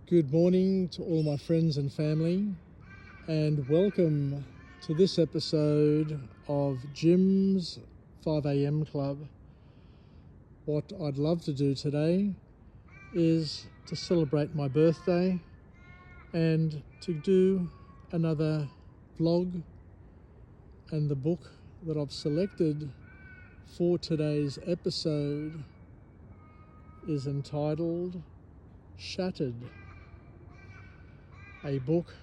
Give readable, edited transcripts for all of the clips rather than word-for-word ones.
Good morning to all my friends and family, and welcome to this episode of Jim's 5am Club. What I'd love to do today is to celebrate my birthday and to do another vlog, and the book that I've selected for today's episode is entitled Shattered, a book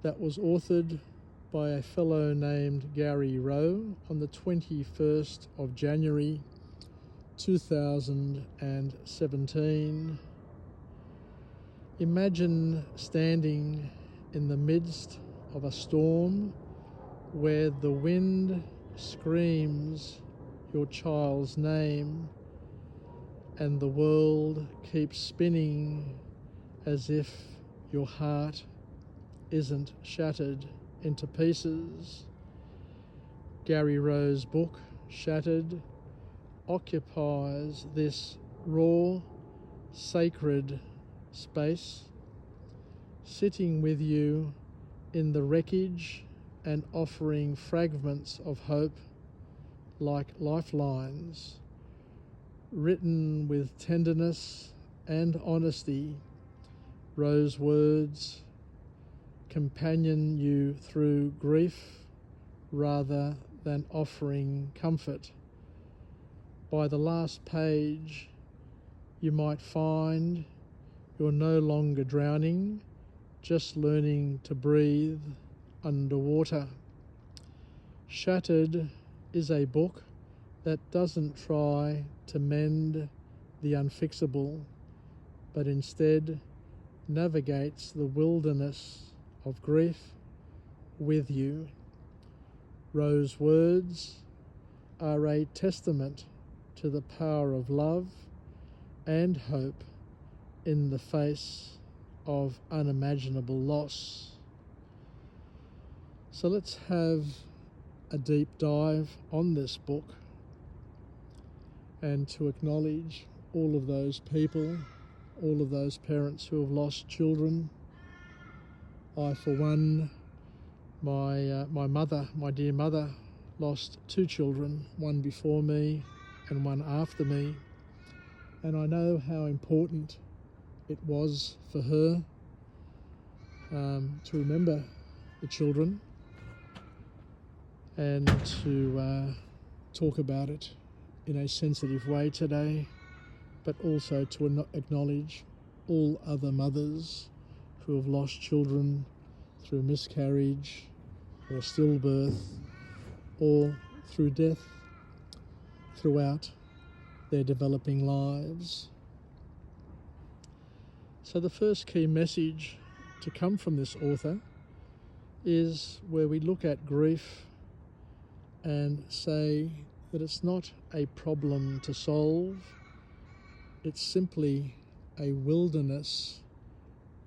that was authored by a fellow named Gary Rowe on the 21st of January 2017. Imagine standing in the midst of a storm where the wind screams your child's name and the world keeps spinning as if your heart isn't shattered into pieces. Gary Rowe's book, Shattered, occupies this raw, sacred space, sitting with you in the wreckage and offering fragments of hope like lifelines, written with tenderness and honesty. Rowe's words companion you through grief rather than offering comfort. By the last page, you might find you're no longer drowning, just learning to breathe underwater. Shattered is a book that doesn't try to mend the unfixable, but instead navigates the wilderness of grief with you. Rowe's words are a testament to the power of love and hope in the face of unimaginable loss. So let's have a deep dive on this book, and to acknowledge all of those people, all of those parents who have lost children. I, for one, my mother, my dear mother, lost two children, one before me and one after me, and I know how important it was for her to remember the children and to talk about it in a sensitive way today, but also to acknowledge all other mothers who have lost children through miscarriage or stillbirth or through death throughout their developing lives. So the first key message to come from this author is where we look at grief and say that it's not a problem to solve, it's simply a wilderness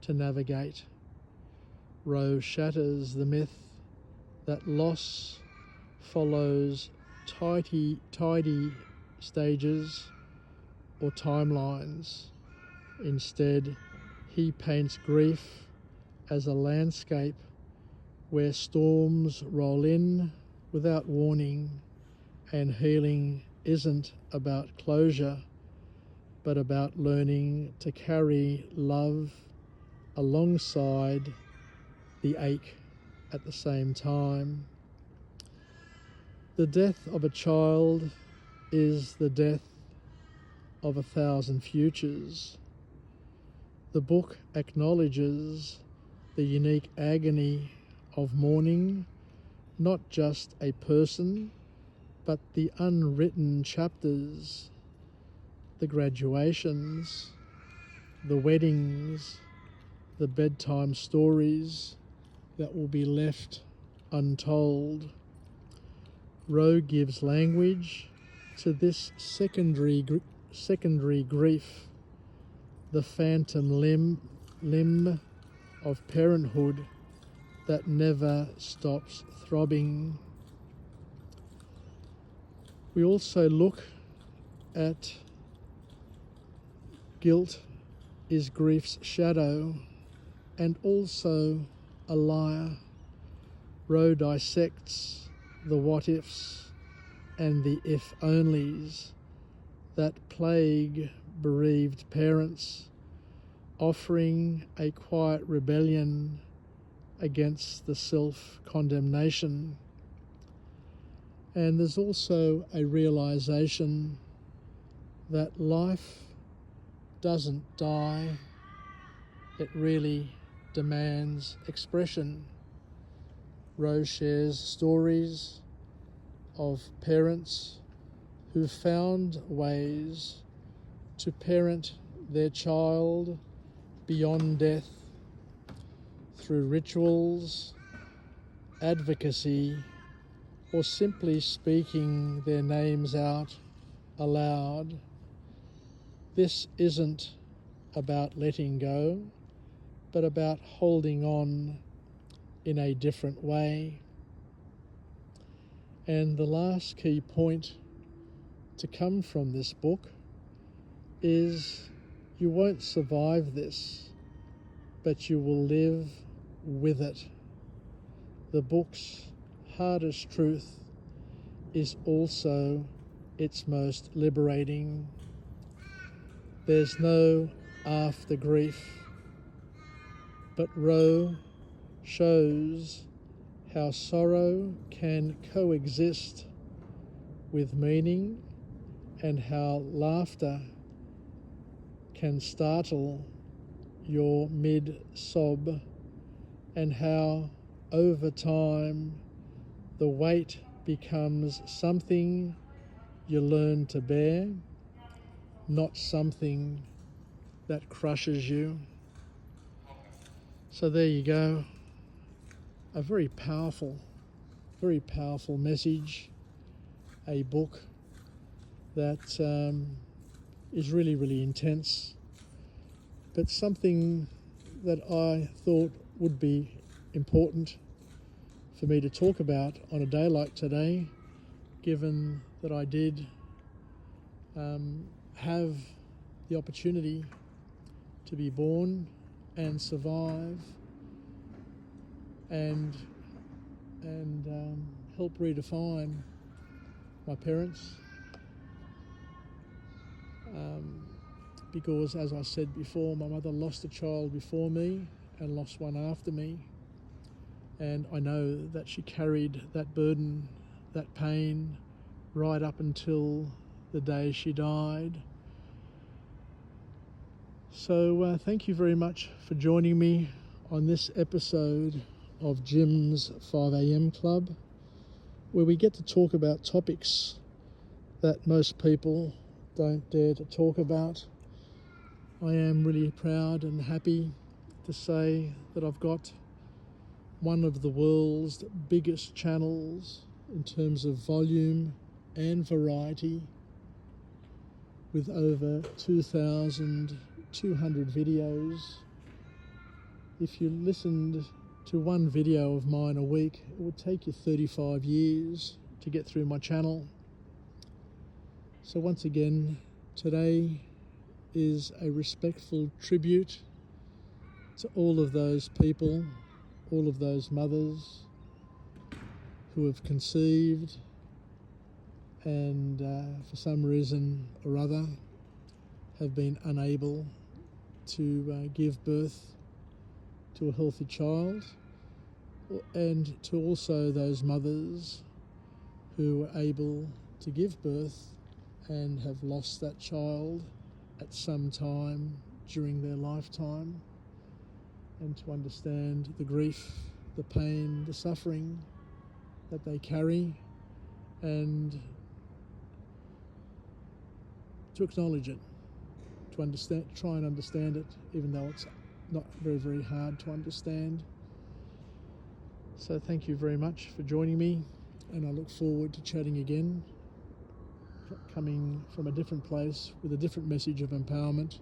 to navigate. Rowe shatters the myth that loss follows tidy stages or timelines. Instead, he paints grief as a landscape where storms roll in without warning, and healing isn't about closure, but about learning to carry love alongside the ache at the same time. The death of a child is the death of 1,000 futures. The book acknowledges the unique agony of mourning not just a person, but the unwritten chapters, the graduations, the weddings, the bedtime stories that will be left untold. Rowe gives language to this secondary grief, the phantom limb of parenthood that never stops throbbing. We also look at guilt is grief's shadow and also a liar. Rowe dissects the what-ifs and the if-onlys that plague bereaved parents, offering a quiet rebellion against the self-condemnation. And there's also a realization that life doesn't die, it really demands expression. Rose shares stories of parents who found ways to parent their child beyond death through rituals, advocacy, or simply speaking their names out aloud. This isn't about letting go, but about holding on in a different way. And the last key point to come from this book is you won't survive this, but you will live with it. The book's hardest truth is also its most liberating. There's no after grief, but Rowe shows how sorrow can coexist with meaning and how laughter can startle your mid-sob, and how over time the weight becomes something you learn to bear, not something that crushes you. So there you go. A very powerful message. A book that is really, really intense, but something that I thought would be important for me to talk about on a day like today, given that I did have the opportunity to be born and survive and help redefine my parents. Because, as I said before, my mother lost a child before me and lost one after me. And I know that she carried that burden, that pain, right up until the day she died. So thank you very much for joining me on this episode of Jim's 5am Club, where we get to talk about topics that most people don't dare to talk about. I am really proud and happy to say that I've got one of the world's biggest channels in terms of volume and variety, with over 2,200 videos. If you listened to one video of mine a week, it would take you 35 years to get through my channel. So once again, today is a respectful tribute to all of those people, all of those mothers who have conceived and for some reason or other have been unable to give birth to a healthy child, and to also those mothers who were able to give birth and have lost that child at some time during their lifetime, and to understand the grief, the pain, the suffering that they carry, and to acknowledge it, to understand, try and understand it, even though it's not very, very hard to understand. So thank you very much for joining me, and I look forward to chatting again, coming from a different place with a different message of empowerment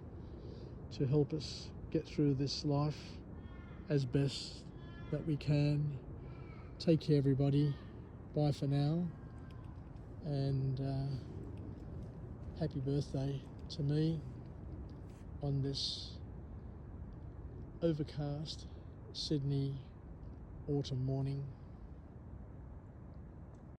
to help us get through this life as best that we can. Take care, everybody. Bye for now, and happy birthday to me on this overcast Sydney autumn morning.